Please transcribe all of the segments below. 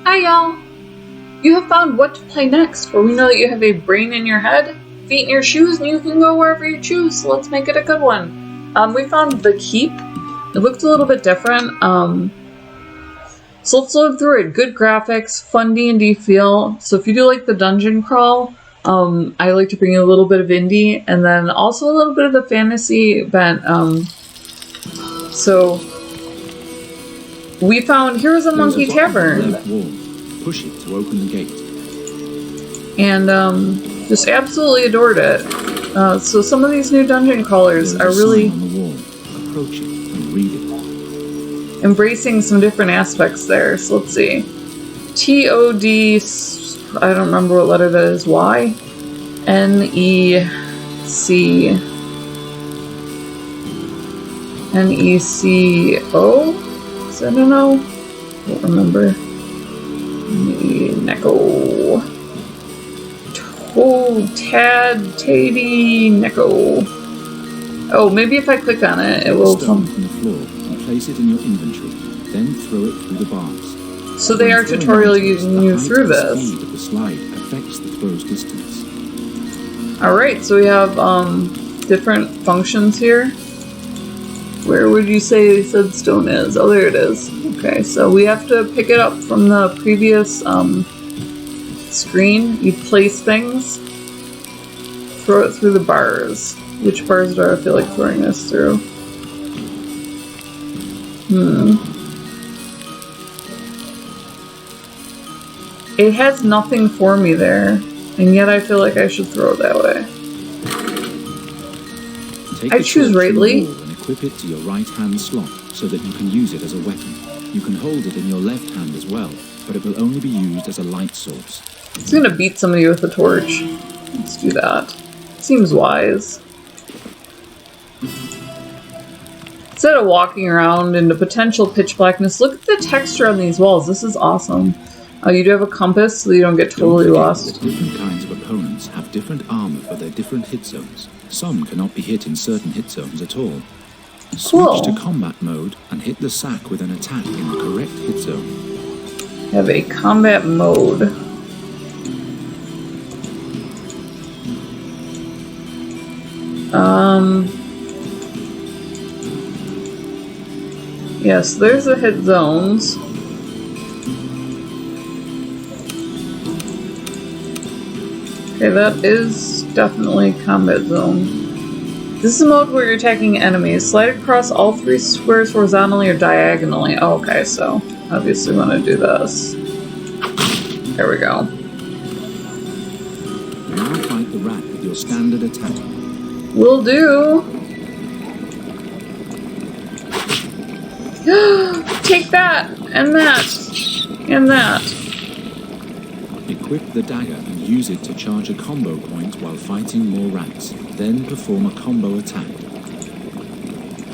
Hi y'all! You have found what to play next, for we know that you have a brain in your head, feet in your shoes, and you can go wherever you choose, so let's make it a good one. We found The Keep. It looked a little bit different, so let's load through it. Good graphics, fun D&D feel, so if you do like the dungeon crawl, I like to bring you a little bit of indie, and then also a little bit of the fantasy bent, so we found Here's a Monkey Tavern. Push it to open the gate. And just absolutely adored it. So some of these new dungeon crawlers are really on the wall. Approach it and read it. Embracing some different aspects there. So let's see. TOD, I don't remember what letter that is. Y? NEC. NECO? Is that an O? I don't remember. Neko. Taddy Neko. Oh, maybe if I click on it, it will come from the floor and place it in your inventory. Then throw it through the bars. So they are tutorial using you through this. The speed of the slide affects the throw's distance. Alright, so we have different functions here. Where would you say said stone is? Oh, there it is. Okay, so we have to pick it up from the previous screen. You place things, throw it through the bars. Which bars do I feel like throwing this through? It has nothing for me there, and yet I feel like I should throw it that way. I choose rightly. Equip it to your right hand slot so that you can use it as a weapon. You can hold it in your left hand as well, but it will only be used as a light source. It's gonna beat somebody with a torch. Let's do that. Seems wise. Instead of walking around into potential pitch blackness, look at the texture on these walls. This is awesome. You do have a compass so you don't get totally lost. Different kinds of opponents have different armor for their different hit zones. Some cannot be hit in certain hit zones at all. Cool. Switch to combat mode and hit the sack with an attack in the correct hit zone. Have a combat mode. Yes, there's the hit zones. Okay, that is definitely combat zone. This is a mode where you're attacking enemies. Slide across all 3 squares horizontally or diagonally. Oh, okay, so obviously we want to do this. There we go. Now fight the rat with your standard attack. Will do. Take that! And that! And that. Equip the dagger and use it to charge a combo point while fighting more rats. Then perform a combo attack.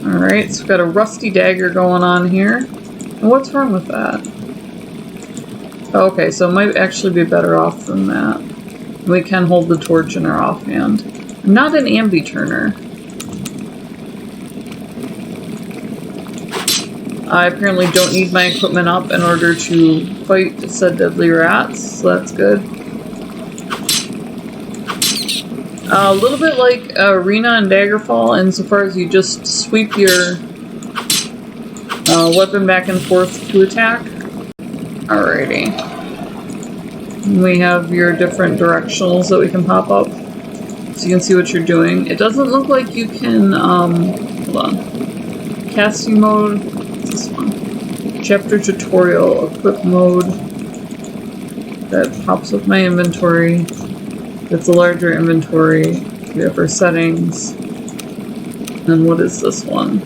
Alright, so we've got a rusty dagger going on here. And what's wrong with that? Okay, so it might actually be better off than that. We can hold the torch in our offhand. I'm not an ambi turner. I apparently don't need my equipment up in order to fight said deadly rats, so that's good. A little bit like Arena and Daggerfall, insofar as you just sweep your weapon back and forth to attack. Alrighty. We have your different directionals that we can pop up, so you can see what you're doing. It doesn't look like you can, hold on. Casting mode, what's this one? Chapter tutorial, equip mode. That pops up my inventory. It's a larger inventory. We have our settings. And what is this one?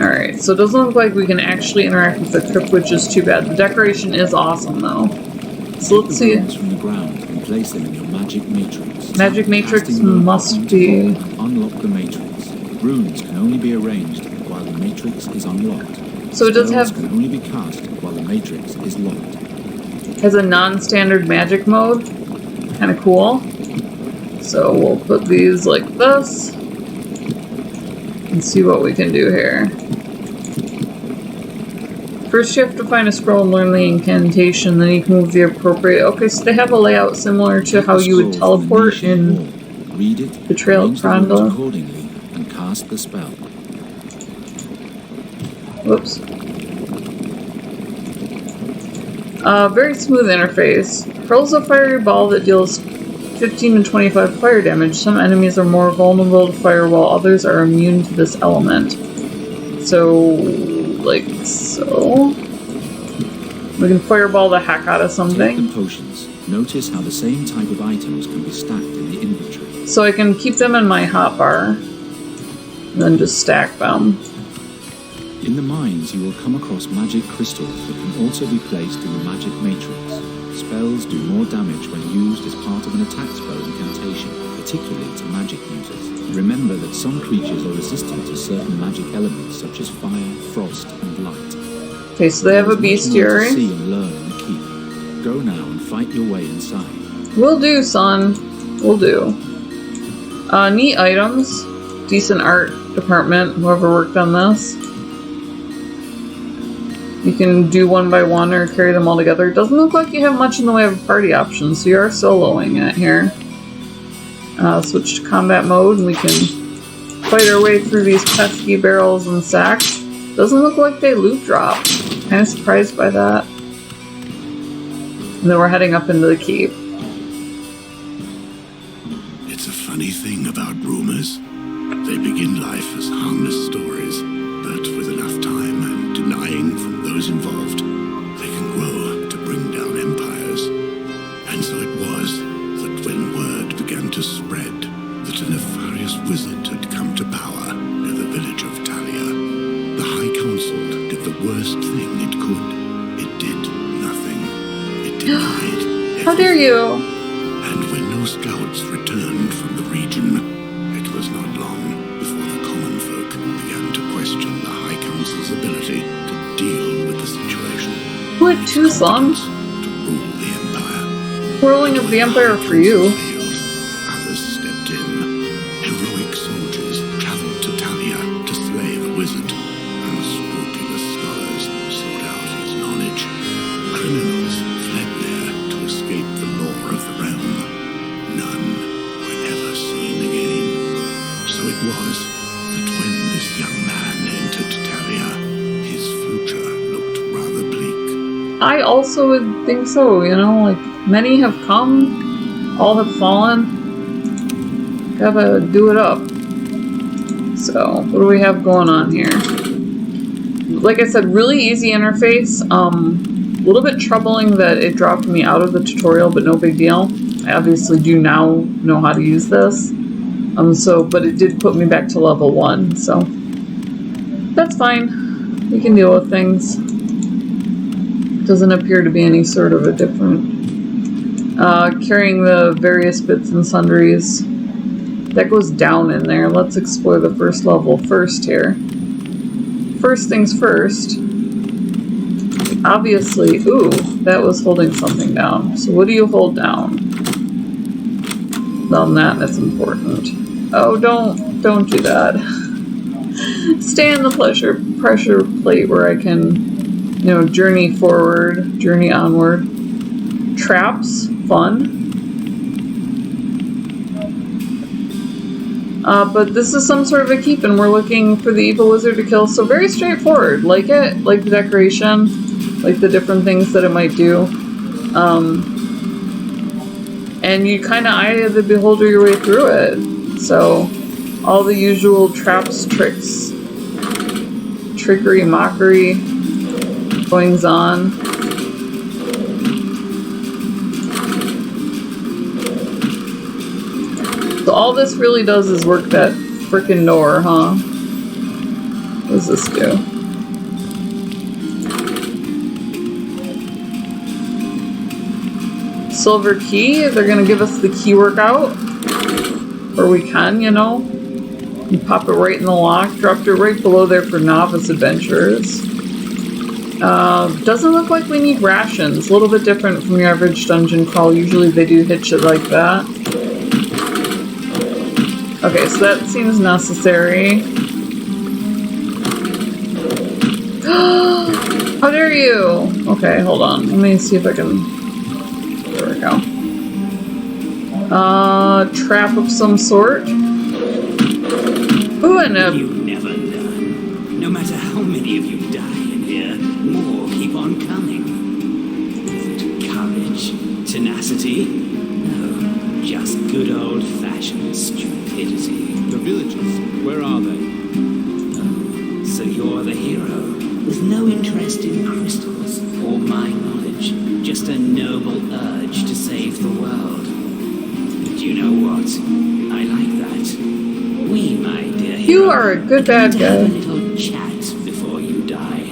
Alright, so it doesn't look like we can actually interact with the crypt, which is too bad. The decoration is awesome, though. So let's see. From the ground and place them in your magic matrix. Magic matrix must be. Unlock the matrix. Runes can only be arranged while the matrix is unlocked. So it does have. Can only be cast while the matrix is locked. Has a non-standard magic mode. Kind of cool. So we'll put these like this. And see what we can do here. First you have to find a scroll and learn the incantation, then you can move the appropriate... Okay, so they have a layout similar to how you would teleport in Read it, the Trail of Pranda. accordingly, and cast the spell. Whoops. Very smooth interface. Hurls a fiery ball that deals 15 to 25 fire damage. Some enemies are more vulnerable to fire while others are immune to this element. So, like so. We can fireball the heck out of something. Take the potions. Notice how the same type of items can be stacked in the inventory. So I can keep them in my hotbar. And then just stack them. In the mines, you will come across magic crystals that can also be placed in the magic matrix. Spells do more damage when used as part of an attack spell incantation, particularly to magic users. Remember that some creatures are resistant to certain magic elements such as fire, frost, and light. Okay, so they have a bestiary. There's much more to see and learn in the keep. Go now and fight your way inside. Will do, son. Will do. Neat items. Decent art department, whoever worked on this. You can do one by one or carry them all together. It doesn't look like you have much in the way of party options, so you are soloing it here. Switch to combat mode and we can fight our way through these pesky barrels and sacks. Doesn't look like they loot drop. Kind of surprised by that. And then we're heading up into the keep. It's a funny thing about rumors. They begin life as harmless stories, but with enough time and denying from those involved, they can grow to bring down empires. And so it was that when word began to spread that a nefarious wizard had come to power near the village of Talia, the High Council did the worst thing it could. It did nothing. It denied everything. How dare you? And when no scouts returned from the region, it was not long before the common folk began to question the High Council's ability to deal with the situation. What, too long? To rule the empire. Ruling of the empire for you. Others stepped in. Heroic soldiers traveled to Talia to slay the wizard. Unscrupulous scholars sought out his knowledge. Criminals fled there to escape the law of the realm. None were ever seen again. So it was that when this young man entered Talia, his future looked rather bleak. I also would think so, you know, like, many have come, all have fallen. Gotta do it up. So, what do we have going on here? Like I said, really easy interface. A little bit troubling that it dropped me out of the tutorial, but no big deal. I obviously do now know how to use this. But it did put me back to level 1, so that's fine. We can deal with things. Doesn't appear to be any sort of a different... carrying the various bits and sundries. That goes down in there. Let's explore the first level first here. First things first. Obviously, ooh, that was holding something down. So what do you hold down? Well, that's important. Oh, don't do that. Stay in the pressure plate where I can, you know, journey forward, journey onward. Traps, fun. But this is some sort of a keep, and we're looking for the evil wizard to kill. So very straightforward. Like it, like the decoration, like the different things that it might do. And you kind of eye of the beholder your way through it. So all the usual traps, tricks, trickery, mockery, goings on. So all this really does is work that frickin' door, huh? What does this do? Silver key? They're gonna give us the key workout? Or we can, you know? You pop it right in the lock. Dropped it right below there for novice adventurers. Doesn't look like we need rations. A little bit different from your average dungeon crawl. Usually they do hit shit like that. Okay, so that seems necessary. How dare you? Okay, hold on. Let me see if I can... There we go. Trap of some sort. Ooh, and a... You never learn. No matter how many of you die in here, more keep on coming. Is it courage? Tenacity? No, just good old-fashioned stupidity. The villagers, where are they? Oh, so you're the hero, with no interest in crystals or my knowledge, just a noble urge to save the world. But you know what? I like that. We, my dear hero, You are a good bad need to have a guy. little chat before you die.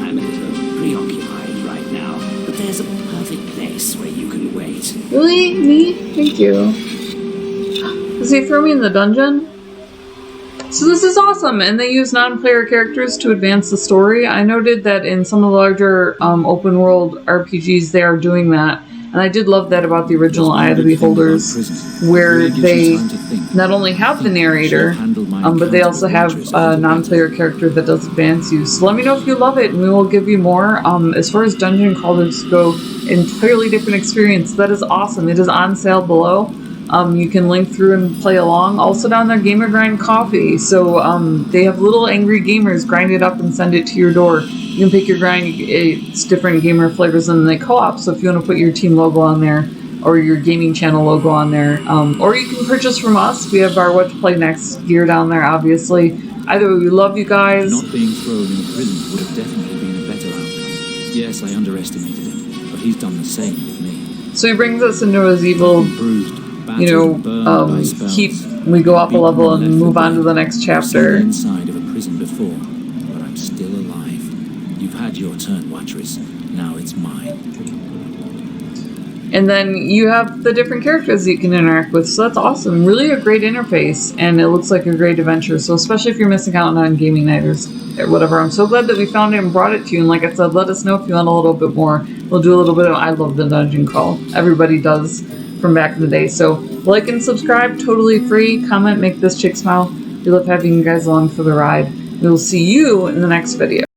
I'm a little preoccupied right now, but there's a perfect place where you can wait. Really? Me? Thank you. Does he throw me in the dungeon? So this is awesome, and they use non-player characters to advance the story. I noted that in some of the larger open world RPGs they are doing that, and I did love that about the original Eye of the Beholders, where they not only have the narrator, but they also have a non-player character that does advance you. So let me know if you love it, and we will give you more. As far as dungeon crawlers go, entirely different experience. That is awesome. It is on sale below. You can link through and play along. Also down there, Gamer Grind Coffee. So they have little angry gamers grind it up and send it to your door. You can pick your grind. It's different gamer flavors and they co-op. So if you want to put your team logo on there or your gaming channel logo on there, or you can purchase from us. We have our What to Play Next gear down there, obviously. Either way, we love you guys. Not being thrown in a prison would have definitely been a better outcome. Yes, I underestimated him, but he's done the same with me. So he brings us into his evil, Bruised, you know, keep. We go up a level and move on to the next chapter. I've seen the inside of a prison before, but I'm still alive. You've had your turn, Watchers. Now it's mine. And then you have the different characters that you can interact with, so that's awesome. Really a great interface, and it looks like a great adventure. So especially if you're missing out on gaming night or whatever, I'm so glad that we found it and brought it to you. And like I said, let us know if you want a little bit more. We'll do a little bit of. I love the dungeon crawl. Everybody does from back in the day. So like and subscribe, totally free. Comment, make this chick smile. We love having you guys along for the ride. We will see you in the next video.